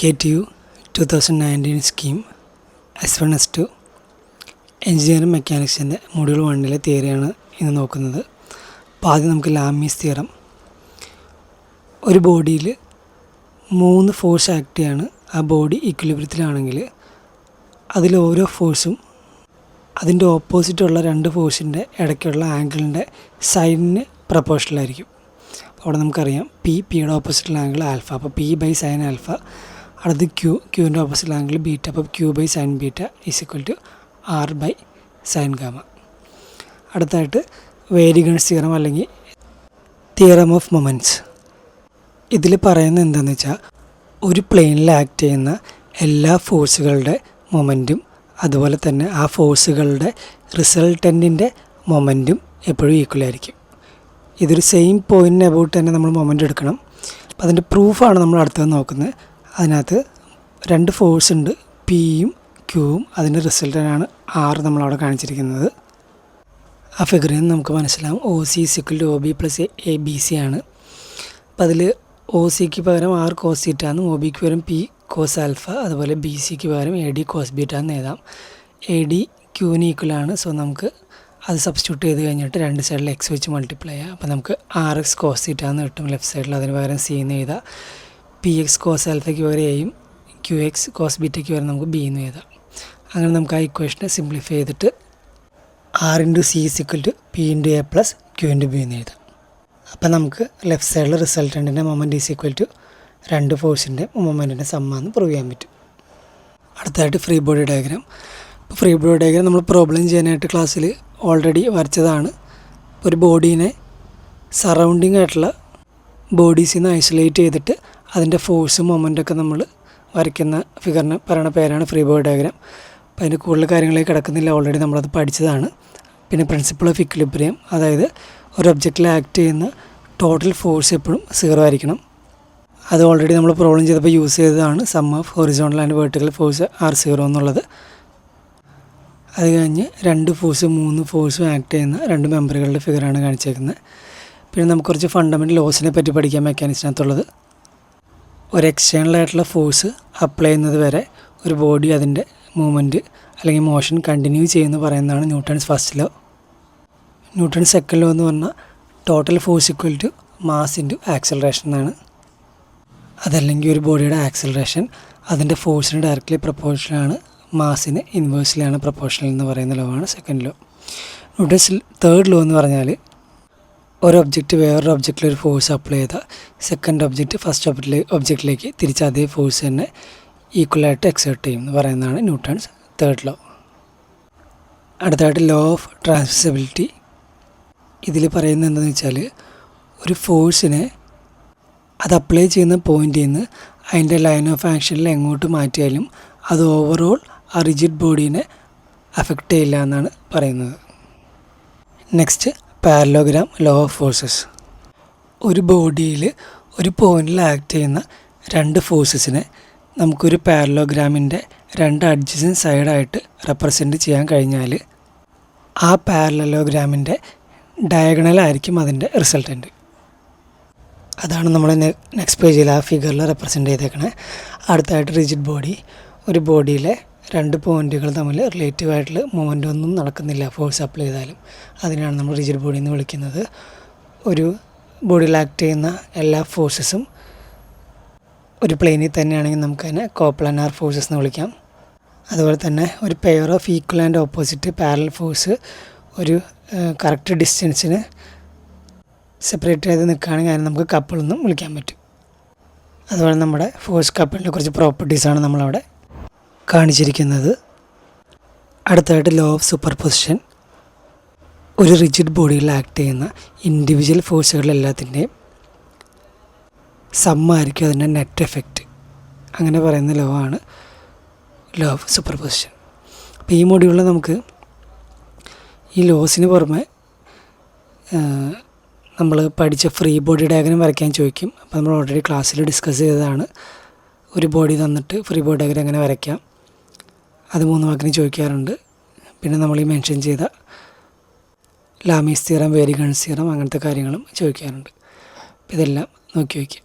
KTU 2019 scheme S1 S2 engineering മെക്കാനിക്സിൻ്റെ module 1 തിയറിയാണ് ഇന്ന് നോക്കുന്നത്. അപ്പോൾ ആദ്യം നമുക്ക് ലാമീസ് തിയറം. ഒരു ബോഡിയിൽ 3 ഫോഴ്സ് ആക്ട് ചെയ്യാണ്. ആ ബോഡി ഇക്വിലിബ്രിയത്തിലാണെങ്കിൽ അതിൽ ഓരോ ഫോഴ്സും അതിൻ്റെ ഓപ്പോസിറ്റുള്ള 2 ഫോഴ്സിൻ്റെ ഇടയ്ക്കുള്ള ആംഗിളിൻ്റെ സൈനിന് പ്രപ്പോർഷണലായിരിക്കും. അവിടെ നമുക്കറിയാം പിയുടെ ഓപ്പോസിറ്റ് ആംഗിൾ ആൽഫ, അപ്പോൾ P sin ആൽഫ. അടുത്ത് ക്യൂവിൻ്റെ ഓപ്പോസിറ്റ് ആംഗിൾ ബീറ്റ, അപ്പോൾ Q sin beta = R sin gamma. അടുത്തായിട്ട് വേരിഗൺസ് തിയറം അല്ലെങ്കിൽ തിയറം ഓഫ് മൊമെൻറ്റ്സ്. ഇതിൽ പറയുന്നത് എന്താണെന്ന് വെച്ചാൽ ഒരു പ്ലെയിനിൽ ആക്ട് ചെയ്യുന്ന എല്ലാ ഫോഴ്സുകളുടെ മൊമെൻറ്റും അതുപോലെ തന്നെ ആ ഫോഴ്സുകളുടെ റിസൾട്ടൻറ്റിൻ്റെ മൊമെൻറ്റും എപ്പോഴും ഈക്വൽ ആയിരിക്കും. ഇതൊരു സെയിം പോയിൻറ്റിന് അബൌട്ട് തന്നെ നമ്മൾ മൊമെൻ്റ് എടുക്കണം. അപ്പോൾ അതിൻ്റെ പ്രൂഫാണ് നമ്മൾ അടുത്തത് നോക്കുന്നത്. അതിനകത്ത് 2 ഫോഴ്സ് ഉണ്ട്, പിയും ക്യൂവും. അതിൻ്റെ റിസൾട്ടനാണ് R നമ്മളവിടെ കാണിച്ചിരിക്കുന്നത്. ആ ഫിഗറിൽ നിന്ന് നമുക്ക് മനസ്സിലാവും OC = OB + ABC ആണ്. അപ്പോൾ അതിൽ OCക്ക് പകരം R cos θ എന്നും OBക്ക് പകരം P cos ആൽഫ, അതുപോലെ BCക്ക് പകരം AD cos ബീറ്റ എന്ന് എഴുതാം. AD ക്യൂവിന് ഈക്വലാണ്. സോ നമുക്ക് അത് സബ്സ്റ്റിറ്റ്യൂട്ട് ചെയ്ത് കഴിഞ്ഞിട്ട് 2 സൈഡിൽ X വെച്ച് മൾട്ടിപ്ലൈ ചെയ്യാം. അപ്പോൾ നമുക്ക് RX cos θ എന്ന് കിട്ടും ലെഫ്റ്റ് സൈഡിൽ. അതിന് പകരം C എന്ന് എഴുതാം. PX cos ആൽഫയ്ക്ക് പകരം Aയും QX cos ബീറ്റയ്ക്ക് പകരം നമുക്ക് B എന്ന് എഴുതാം. അങ്ങനെ നമുക്ക് ആ ഇക്വേഷനെ സിംപ്ലിഫൈ ചെയ്തിട്ട് R × C = P × A + Q × B എന്ന് എഴുതാം. അപ്പോൾ നമുക്ക് ലെഫ്റ്റ് സൈഡിൽ റിസൾട്ടൻറ്റിൻ്റെ മൊമെൻറ്റ് = 2 ഫോഴ്സിൻ്റെ മൊമെൻറ്റിൻ്റെ സമ്മാന്ന് പ്രൂവ് ചെയ്യാൻ പറ്റും. അടുത്തായിട്ട് ഫ്രീ ബോഡി ഡയഗ്രാം. ഇപ്പോൾ ഫ്രീ ബോഡി ഡയഗ്രാം നമ്മൾ പ്രോബ്ലം ചെയ്യാനായിട്ട് ക്ലാസ്സിൽ ഓൾറെഡി വരച്ചതാണ്. ഒരു ബോഡീനെ സറൗണ്ടിങ് ആയിട്ടുള്ള ബോഡീസിൽ നിന്ന് ഐസൊലേറ്റ് ചെയ്തിട്ട് അതിൻ്റെ ഫോഴ്സും മൊമെൻറ്റൊക്കെ നമ്മൾ വരയ്ക്കുന്ന ഫിഗറിന് പറയുന്ന പേരാണ് ഫ്രീ ബോഡി ഡയഗ്രാം. അപ്പോൾ അതിന് കൂടുതൽ കാര്യങ്ങളിലേക്ക് കിടക്കുന്നില്ല, ഓൾറെഡി നമ്മളത് പഠിച്ചതാണ്. പിന്നെ പ്രിൻസിപ്പിൾ ഓഫ് ഇക്വിലിബ്രിയം, അതായത് ഒരു ഒബ്ജക്റ്റിൽ ആക്ട് ചെയ്യുന്ന ടോട്ടൽ ഫോഴ്സ് എപ്പോഴും 0 ആയിരിക്കണം. അത് ഓൾറെഡി നമ്മൾ പ്രോബ്ലം ചെയ്തപ്പോൾ യൂസ് ചെയ്തതാണ്. Sum of horizontal and vertical force R0 എന്നുള്ളത്. അത് കഴിഞ്ഞ് 2 ഫോഴ്സും 3 ഫോഴ്സും ആക്ട് ചെയ്യുന്ന 2 മെമ്പറുകളുടെ ഫിഗറാണ് കാണിച്ചേക്കുന്നത്. പിന്നെ നമുക്ക് കുറച്ച് ഫണ്ടമെൻ്റൽ ലോസിനെ പറ്റി പഠിക്കാൻ മെക്കാനിക്സിനകത്തുള്ളത്. ഒരു എക്സ്റ്റേണൽ ആയിട്ടുള്ള ഫോഴ്സ് അപ്ലൈ ചെയ്യുന്നത് വരെ ഒരു ബോഡി അതിൻ്റെ മൂവ്മെൻറ്റ് അല്ലെങ്കിൽ മോഷൻ കണ്ടിന്യൂ ചെയ്യുമെന്ന് പറയുന്നതാണ് Newton's first law. Newton's second law എന്ന് പറഞ്ഞാൽ ടോട്ടൽ ഫോഴ്സ് = മാസ് × ആക്സലറേഷൻ എന്നാണ്. അതല്ലെങ്കിൽ ഒരു ബോഡിയുടെ ആക്സലറേഷൻ അതിൻ്റെ ഫോഴ്സിന് ഡയറക്റ്റ്ലി പ്രൊപ്പോർഷനാണ്, മാസിന് ഇൻവേഴ്സ്ലിയാണ് പ്രൊപ്പോർഷണൽ എന്ന് പറയുന്ന ലോ ആണ് second law. Newton's third law എന്ന് പറഞ്ഞാൽ ഒരു ഒബ്ജക്റ്റ് വേറൊരു ഒബ്ജക്റ്റിൽ ഒരു ഫോഴ്സ് അപ്ലൈ ചെയ്താൽ സെക്കൻഡ് ഒബ്ജക്റ്റ് ഫസ്റ്റ് ഒബ്ജക്റ്റിലേക്ക് തിരിച്ച് അതേ ഫോഴ്സ് തന്നെ ഈക്വലായിട്ട് എക്സേർട്ട് ചെയ്യും എന്ന് പറയുന്നതാണ് ന്യൂട്ടൺസ് തേർഡ് ലോ. അടുത്തായിട്ട് ലോ ഓഫ് ട്രാൻസ്മിസിബിലിറ്റി. ഇതിൽ പറയുന്നത് എന്താണെന്ന് വെച്ചാൽ ഒരു ഫോഴ്സിനെ അത് അപ്ലൈ ചെയ്യുന്ന പോയിൻറ്റിൽ നിന്ന് അതിൻ്റെ ലൈൻ ഓഫ് ആക്ഷനിൽ എങ്ങോട്ട് മാറ്റിയാലും അത് ഓവറോൾ ആ റിജിഡ് ബോഡീനെ അഫക്റ്റ് ചെയ്യില്ല എന്നാണ് പറയുന്നത്. Next parallelogram law of forces. ഒരു ബോഡിയിൽ ഒരു പോയിൻറ്റിൽ ആക്ട് ചെയ്യുന്ന 2 ഫോഴ്സസിനെ നമുക്കൊരു പാരലോഗ്രാമിൻ്റെ 2 അഡ്ജസൻറ്റ് സൈഡായിട്ട് റെപ്രസെൻറ്റ് ചെയ്യാൻ കഴിഞ്ഞാൽ ആ പാരലോഗ്രാമിൻ്റെ ഡയഗണലായിരിക്കും അതിൻ്റെ റിസൾട്ടൻറ്റ്. അതാണ് നമ്മൾ നെക്സ്റ്റ് പേജിൽ ആ ഫിഗറിൽ റെപ്രസെൻറ്റ് ചെയ്തേക്കണേ. അടുത്തായിട്ട് റിജിഡ് ബോഡി. ഒരു ബോഡിയിലെ 2 പോയിൻറ്റുകൾ തമ്മിൽ റിലേറ്റീവായിട്ടുള്ള മൂവ്മെൻ്റ് ഒന്നും നടക്കുന്നില്ല ഫോഴ്സ് അപ്ലൈ ചെയ്താലും. അതിനാണ് നമ്മൾ റിജിഡ് ബോഡി എന്ന് വിളിക്കുന്നത്. ഒരു ബോഡിയിൽ ആക്ട് ചെയ്യുന്ന എല്ലാ ഫോഴ്സസും ഒരു പ്ലെയിനിൽ തന്നെയാണെങ്കിൽ നമുക്കതിനെ കോപ്ലാനാർ ഫോഴ്സസ് എന്ന് വിളിക്കാം. അതുപോലെ തന്നെ ഒരു pair of equal and opposite parallel force ഒരു കറക്റ്റ് ഡിസ്റ്റൻസിന് സെപ്പറേറ്റ് ചെയ്ത് നിൽക്കുകയാണെങ്കിൽ അതിനെ നമുക്ക് കപ്പിൾ എന്നും വിളിക്കാൻ പറ്റും. അതുപോലെ നമ്മുടെ ഫോഴ്സ് കപ്പിളിൻ്റെ കുറച്ച് പ്രോപ്പർട്ടീസാണ് നമ്മളവിടെ കാണിച്ചിരിക്കുന്നത്. അടുത്തായിട്ട് ലോ ഓഫ് സൂപ്പർ പൊസിഷൻ. ഒരു റിജിഡ് ബോഡിയിൽ ആക്ട് ചെയ്യുന്ന ഇൻഡിവിജ്വൽ ഫോഴ്സുകളെല്ലാത്തിൻ്റെയും സമ്മായിരിക്കും അതിൻ്റെ നെറ്റ് എഫക്റ്റ്. അങ്ങനെ പറയുന്ന ലോ ആണ് ലോ ഓഫ് സൂപ്പർ പൊസിഷൻ. അപ്പോൾ ഈ മൊഡ്യൂളിൽ നമുക്ക് ഈ ലോസിന് പുറമെ നമ്മൾ പഠിച്ച ഫ്രീ ബോഡി ഡയഗ്രാം വരയ്ക്കാൻ ചോദിക്കും. അപ്പോൾ നമ്മൾ ഓൾറെഡി ക്ലാസ്സിൽ ഡിസ്കസ് ചെയ്തതാണ്. ഒരു ബോഡി തന്നിട്ട് ഫ്രീ ബോഡി ഡയഗ്രാം എങ്ങനെ വരയ്ക്കാം, അത് 3 വാക്കിന് ചോദിക്കാറുണ്ട്. പിന്നെ നമ്മൾ ഈ മെൻഷൻ ചെയ്ത ലാമീസ് തിയറം, വേരിഗൺസ് തിയറം അങ്ങനത്തെ കാര്യങ്ങളും ചോദിക്കാറുണ്ട്. ഇതെല്ലാം നോക്കി വയ്ക്കുക.